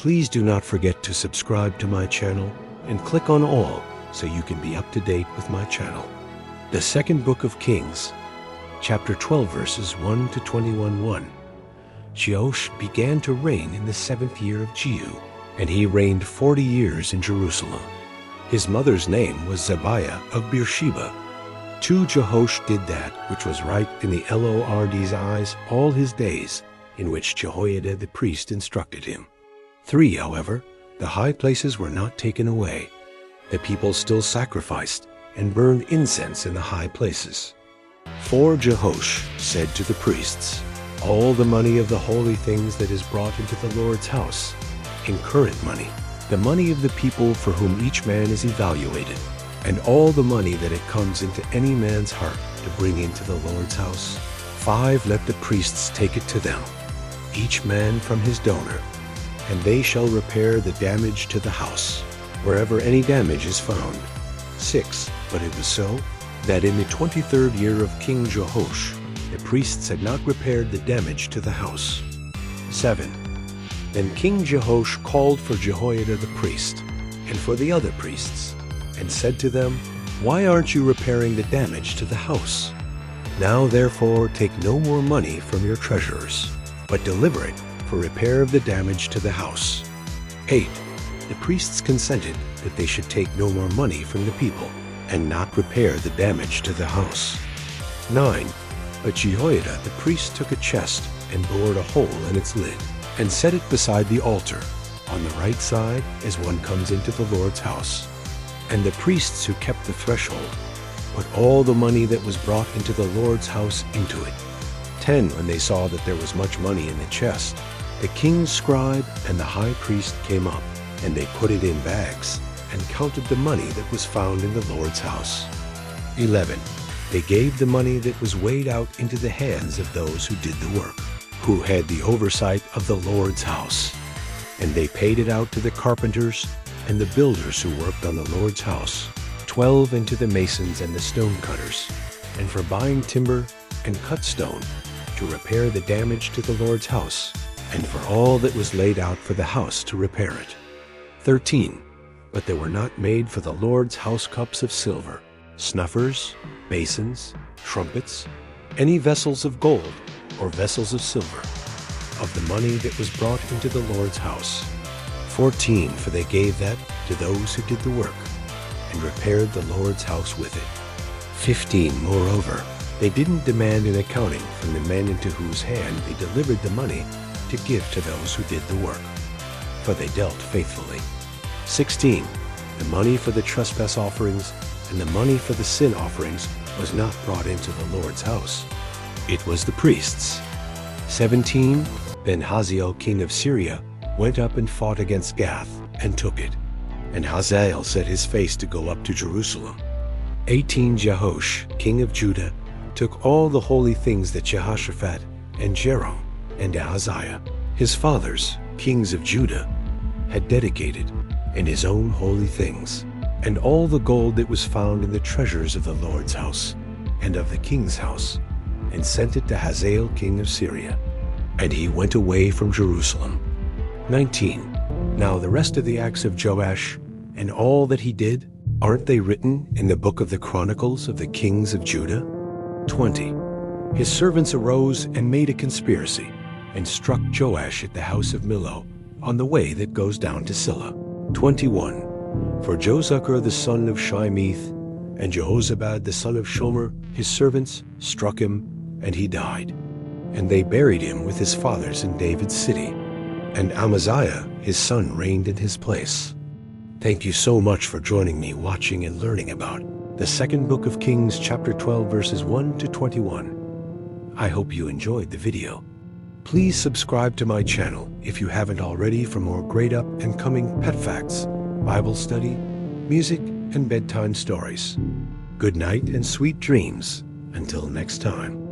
Please do not forget to subscribe to my channel and click on all so you can be up to date with my channel. The second book of Kings, chapter 12, verses 1 to 21:1. Jehoash began to reign in the 7th year of Jehu, and he reigned 40 years in Jerusalem. His mother's name was Zebiah of Beersheba. 2. Jehoash did that which was right in the Lord's eyes all his days, in which Jehoiada the priest instructed him. 3. However, the high places were not taken away. The people still sacrificed and burned incense in the high places. 4. Jehoash said to the priests, all the money of the holy things that is brought into the Lord's house, in current money, the money of the people for whom each man is evaluated, and all the money that it comes into any man's heart to bring into the Lord's house. 5. Let the priests take it to them, each man from his donor, and they shall repair the damage to the house, wherever any damage is found. 6. But it was so, that in the 23rd year of King Jehoash, the priests had not repaired the damage to the house. 7. Then King Jehoash called for Jehoiada the priest, and for the other priests, and said to them, why aren't you repairing the damage to the house? Now therefore take no more money from your treasurers, but deliver it for repair of the damage to the house. 8. The priests consented that they should take no more money from the people, and not repair the damage to the house. 9. But Jehoiada the priest took a chest, and bored a hole in its lid, and set it beside the altar, on the right side as one comes into the Lord's house. And the priests who kept the threshold put all the money that was brought into the Lord's house into it. 10. When they saw that there was much money in the chest, the king's scribe and the high priest came up, and they put it in bags, and counted the money that was found in the Lord's house. 11. They gave the money that was weighed out into the hands of those who did the work, who had the oversight of the Lord's house. And they paid it out to the carpenters and the builders who worked on the Lord's house. 12. And to the masons and the stone cutters, and for buying timber and cut stone, to repair the damage to the Lord's house, and for all that was laid out for the house to repair it. 13. But there were not made for the Lord's house cups of silver, snuffers, basins, trumpets, any vessels of gold or vessels of silver, of the money that was brought into the Lord's house. 14. For they gave that to those who did the work, and repaired the Lord's house with it. 15. Moreover, they didn't demand an accounting from the men into whose hand they delivered the money to give to those who did the work, for they dealt faithfully. 16. The money for the trespass offerings and the money for the sin offerings was not brought into the Lord's house. It was the priests. 17. Then Hazael king of Syria went up and fought against Gath, and took it. And Hazael set his face to go up to Jerusalem. 18. Jehoash king of Judah took all the holy things that Jehoshaphat and Joram and Ahaziah, his fathers, kings of Judah, had dedicated, and his own holy things, and all the gold that was found in the treasures of the Lord's house and of the king's house, and sent it to Hazael king of Syria. And he went away from Jerusalem. 19. Now the rest of the acts of Joash, and all that he did, aren't they written in the book of the Chronicles of the kings of Judah? 20. His servants arose and made a conspiracy, and struck Joash at the house of Millo, on the way that goes down to Silla. 21. For Jozakur the son of Shimeth, and Jehozabad the son of Shomer, his servants, struck him, and he died. And they buried him with his fathers in David's city. And Amaziah his son reigned in his place. Thank you so much for joining me watching and learning about the second book of Kings, chapter 12, verses 1 to 21. I hope you enjoyed the video. Please subscribe to my channel if you haven't already for more great up and coming pet facts, Bible study, music, and bedtime stories. Good night and sweet dreams until next time.